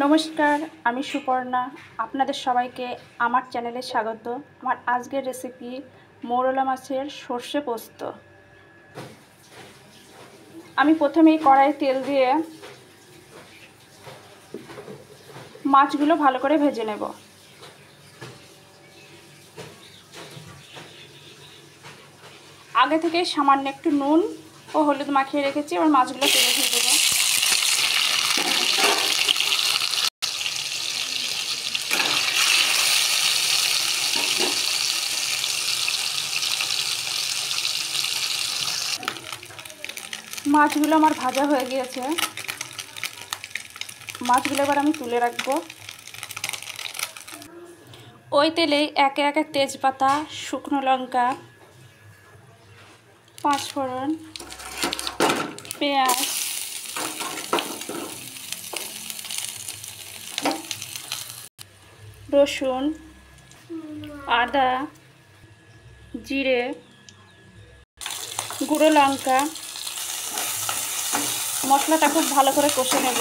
নমস্কার, আমি সুপর্ণা। আপনাদের সবাইকে আমার চ্যানেলে স্বাগত। আমার আজকের রেসিপি মৌরলা মাছের সর্ষে পোস্ত। আমি প্রথমেই কড়াই তেল দিয়ে মাছগুলো ভালো করে ভেজে নেব। আগে থেকে সামান্য একটু নুন ও হলুদ মাখিয়ে রেখেছি। এবার মাছগুলো তেলে দিয়ে দেবো। মাছগুলো আমার ভাজা হয়ে গিয়েছে। মাছগুলো এবার আমি তুলে রাখবো। ওই তেলেই একে একে তেজপাতা, শুকনো লঙ্কা, পাঁচফোড়ন, পেঁয়াজ, রসুন, আদা, জিরে, গুঁড়ো লঙ্কা মশলাটা খুব ভালো করে কষে নেব।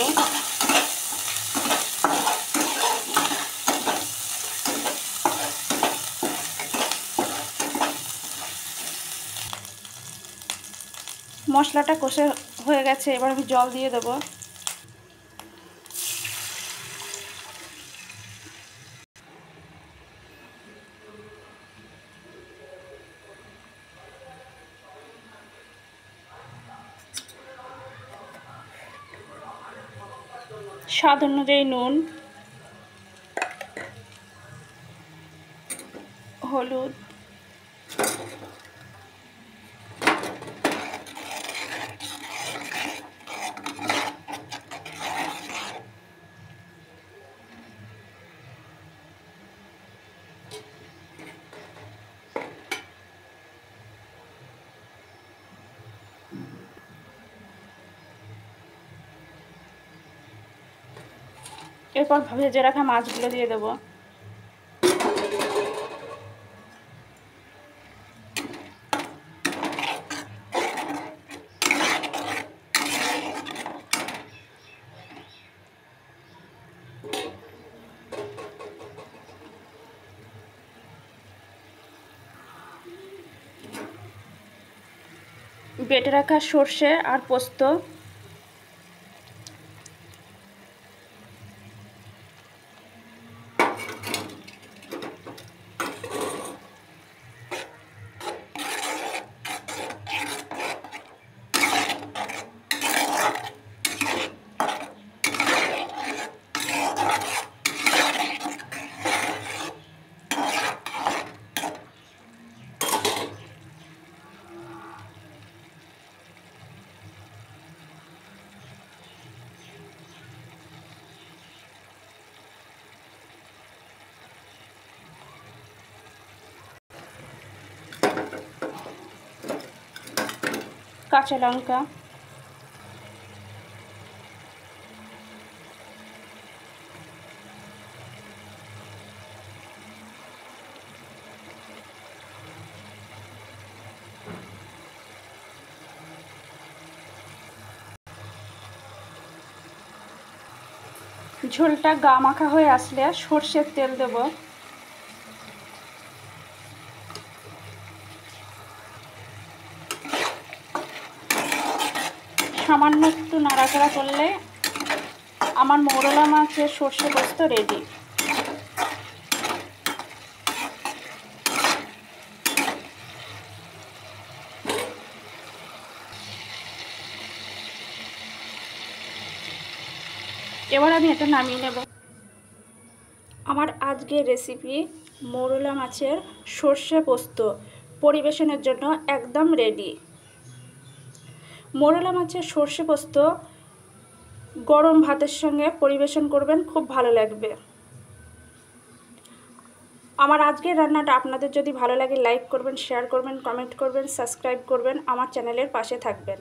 মশলাটা কষে হয়ে গেছে, এবার আমি জল দিয়ে দেবো। স্বাদ অনুযায়ী নুন, হলুদ, এরপর ভেজে রাখা মাছগুলো দিয়ে দেবো। বেটে রাখা সর্ষে আর পোস্ত কাঁচা লঙ্কা, ঝোলটা গা মাখা হয়ে আসলে সর্ষের তেল দেব। সামান্য একটু নাড়াচাড়া করলে আমার মৌরলা মাছের সর্ষে পোস্ত রেডি। এবার আমি এটা নামিয়ে নেব। আমার আজকের রেসিপি মৌরলা মাছের সর্ষে পোস্ত পরিবেশনের জন্য একদম রেডি। মৌরলা মাছের সর্ষে পোস্ত গরম ভাতের সঙ্গে পরিবেশন করবেন, খুব ভালো লাগবে। আমার আজকের রান্নাটা আপনাদের যদি ভালো লাগে লাইক করবেন, শেয়ার করবেন, কমেন্ট করবেন, সাবস্ক্রাইব করবেন, আমার চ্যানেলের পাশে থাকবেন।